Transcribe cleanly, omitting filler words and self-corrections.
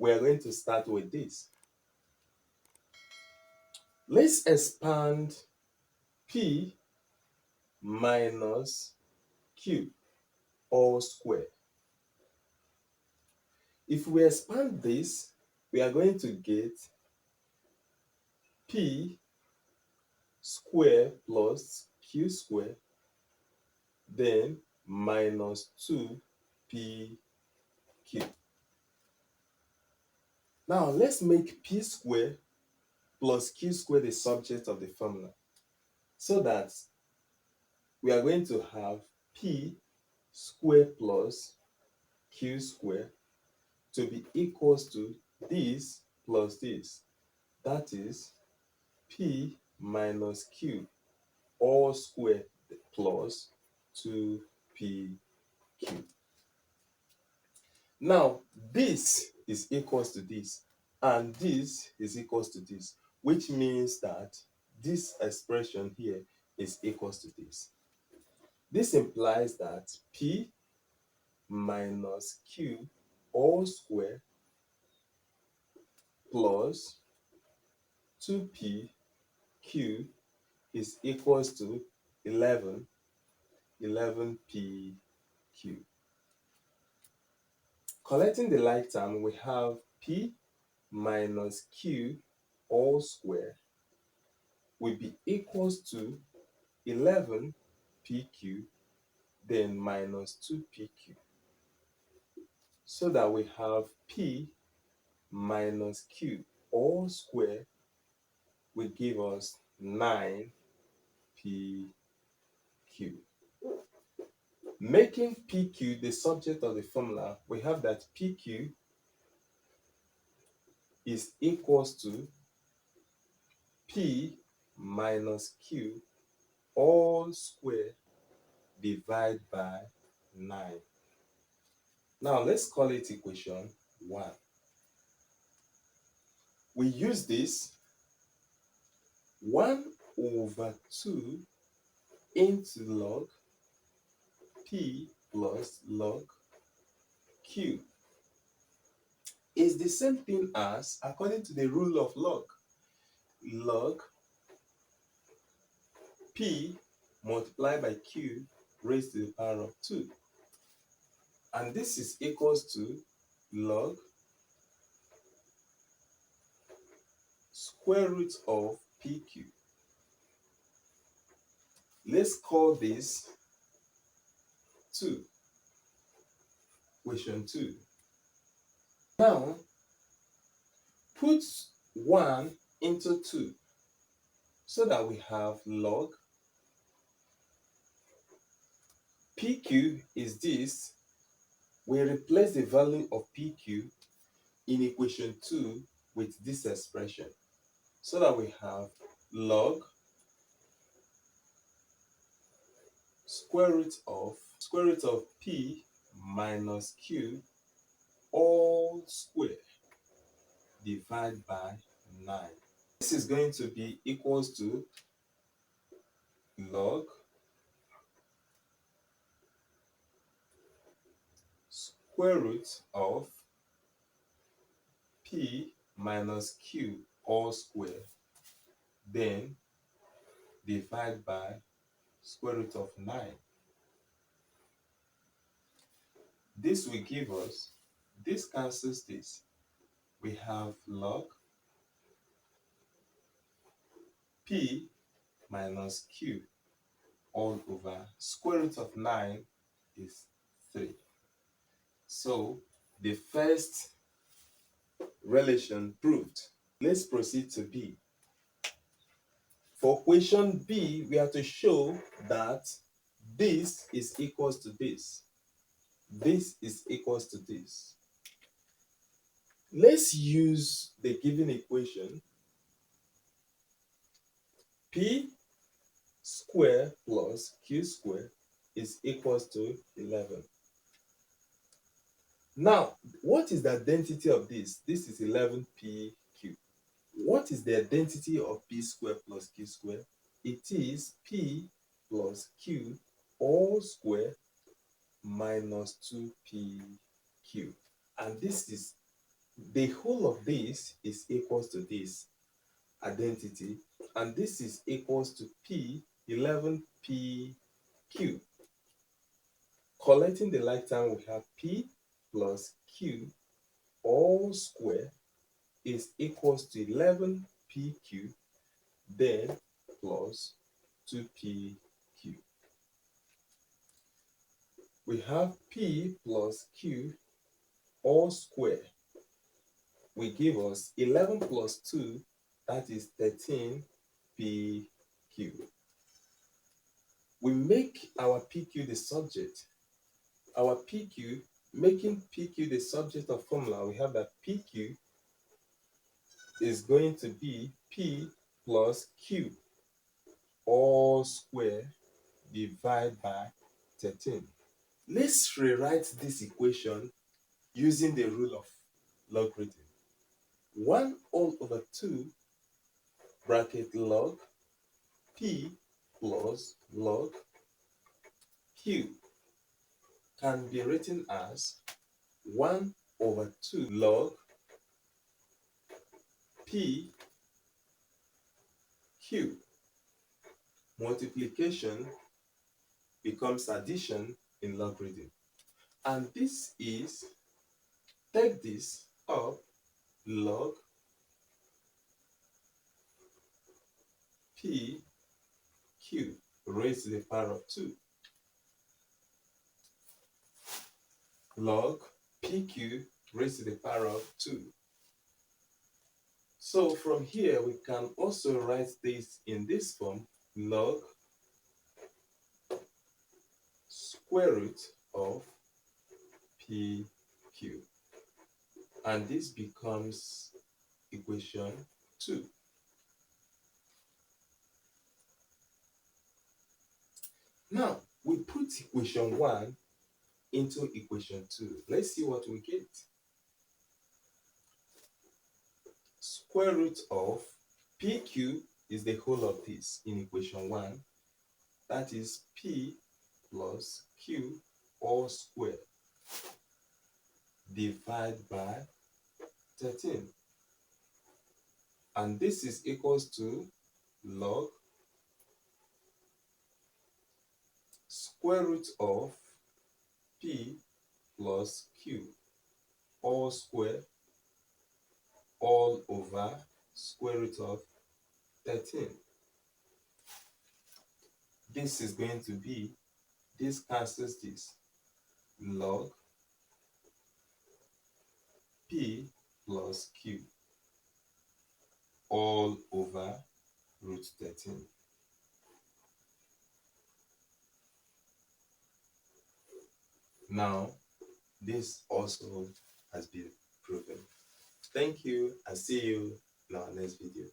we are going to start with this. Let's expand P minus Q all square. If we expand this, we are going to get P square plus Q square, then minus 2PQ. Now let's make P square plus Q square the subject of the formula, so that we are going to have P square plus Q square to be equals to this plus this. That is P minus Q all square plus 2PQ. Now, this is equals to this, and this is equals to this, which means that this expression here is equals to this. This implies that P minus Q all square plus 2PQ is equals to 11PQ. Collecting the like term, we have P minus Q all square will be equals to 11PQ, then minus 2PQ. So that we have P minus Q all square will give us 9PQ. Making PQ the subject of the formula, we have that PQ is equals to P minus Q all square divided by 9. Now let's call it equation 1. We use this 1 over 2 into log P plus log Q is the same thing as, according to the rule of log P multiplied by Q raised to the power of 2. And this is equals to log square root of PQ. Let's call this 2. Equation 2. Now, put 1 into 2 so that we have log PQ is this. We replace the value of PQ in equation 2 with this expression, so that we have log square root of P minus Q all square divided by 9. This is going to be equals to log square root of P minus Q all square, then divide by square root of 9. This will give us, this cancels this. We have log P minus Q all over square root of 9 is 3. So the first relation proved. Let's proceed to B. For question B, we have to show that this is equals to this. This is equals to this. Let's use the given equation. P square plus Q square is equals to 11. Now, what is the identity of this? This is 11PQ. What is the identity of P square plus Q square? It is P plus Q all square minus 2PQ. And this is The whole of this is equals to this identity, and this is equals to P 11PQ. Collecting the like term, we have P plus Q all square is equals to 11PQ, then plus 2PQ. We have P plus Q all square will give us 11 plus 2, that is 13PQ. We make our PQ the subject. Our PQ, making PQ the subject of formula, we have that PQ is going to be P plus Q all square divided by 13. Let's rewrite this equation using the rule of logarithm. 1 all over 2 bracket log P plus log Q can be written as 1 over 2 log P Q. Multiplication becomes addition in logarithm. And this is, take this up, log P Q raised to the power of 2. Log PQ raised to the power of 2. So from here, we can also write this in this form, log square root of PQ. And this becomes equation 2. Now, we put equation 1 into equation 2. Let's see what we get. Square root of PQ is the whole of this in equation 1. That is P plus Q all square divided by 13. And this is equals to log square root of P plus Q all square all over square root of 13. This is going to be, this cancels this, log P plus Q all over root 13. Now, this also has been proven. Thank you, and see you in our next video.